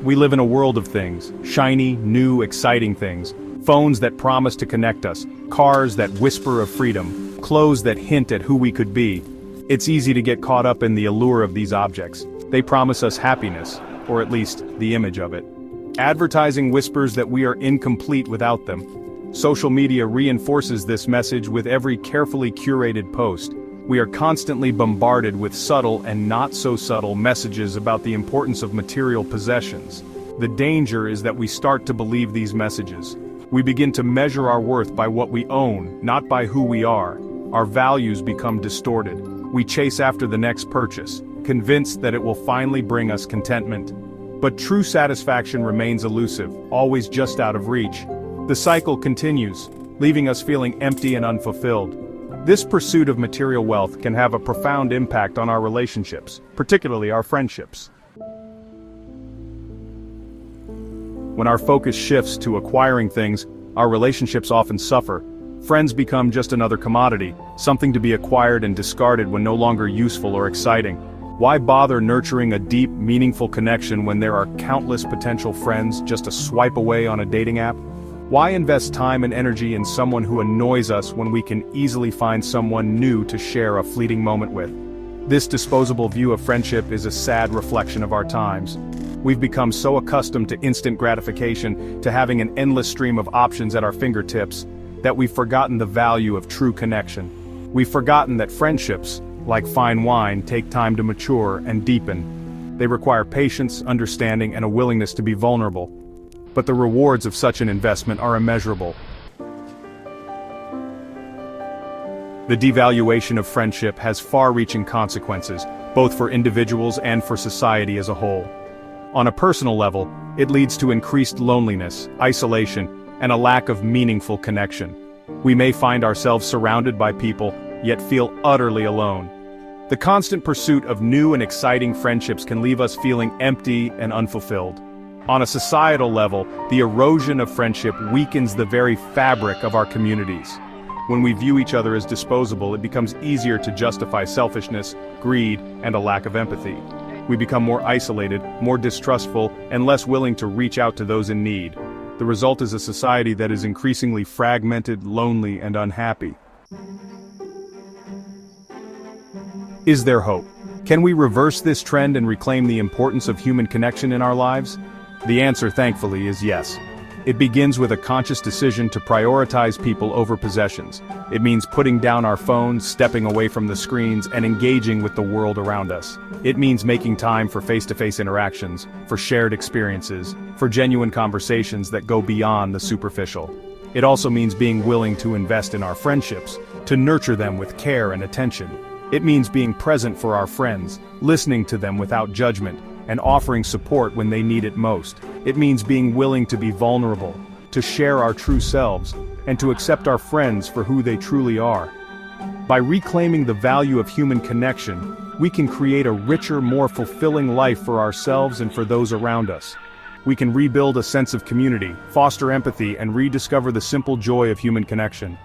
We live in a world of things, shiny, new, exciting things. Phones that promise to connect us, cars that whisper of freedom, clothes that hint at who we could be. It's easy to get caught up in the allure of these objects. They promise us happiness, or at least the image of it. Advertising whispers that we are incomplete without them. Social media reinforces this message with every carefully curated post. We are constantly bombarded with subtle and not so subtle messages about the importance of material possessions. The danger is that we start to believe these messages. We begin to measure our worth by what we own, not by who we are. Our values become distorted. We chase after the next purchase, convinced that it will finally bring us contentment. But true satisfaction remains elusive, always just out of reach. The cycle continues, leaving us feeling empty and unfulfilled. This pursuit of material wealth can have a profound impact on our relationships, particularly our friendships. When our focus shifts to acquiring things, our relationships often suffer. Friends become just another commodity, something to be acquired and discarded when no longer useful or exciting. Why bother nurturing a deep, meaningful connection when there are countless potential friends just a swipe away on a dating app? Why invest time and energy in someone who annoys us when we can easily find someone new to share a fleeting moment with? This disposable view of friendship is a sad reflection of our times. We've become so accustomed to instant gratification, to having an endless stream of options at our fingertips, that we've forgotten the value of true connection. We've forgotten that friendships, like fine wine, take time to mature and deepen. They require patience, understanding, and a willingness to be vulnerable. But the rewards of such an investment are immeasurable. The devaluation of friendship has far-reaching consequences, both for individuals and for society as a whole. On a personal level, it leads to increased loneliness, isolation, and a lack of meaningful connection. We may find ourselves surrounded by people, yet feel utterly alone. The constant pursuit of new and exciting friendships can leave us feeling empty and unfulfilled. On a societal level, the erosion of friendship weakens the very fabric of our communities. When we view each other as disposable, it becomes easier to justify selfishness, greed, and a lack of empathy. We become more isolated, more distrustful, and less willing to reach out to those in need. The result is a society that is increasingly fragmented, lonely, and unhappy. Is there hope? Can we reverse this trend and reclaim the importance of human connection in our lives? The answer, thankfully, is yes. It begins with a conscious decision to prioritize people over possessions. It means putting down our phones, stepping away from the screens, and engaging with the world around us. It means making time for face-to-face interactions, for shared experiences, for genuine conversations that go beyond the superficial. It also means being willing to invest in our friendships, to nurture them with care and attention. It means being present for our friends, listening to them without judgment, and offering support when they need it most. It means being willing to be vulnerable, to share our true selves, and to accept our friends for who they truly are. By reclaiming the value of human connection, we can create a richer, more fulfilling life for ourselves and for those around us. We can rebuild a sense of community, foster empathy, and rediscover the simple joy of human connection.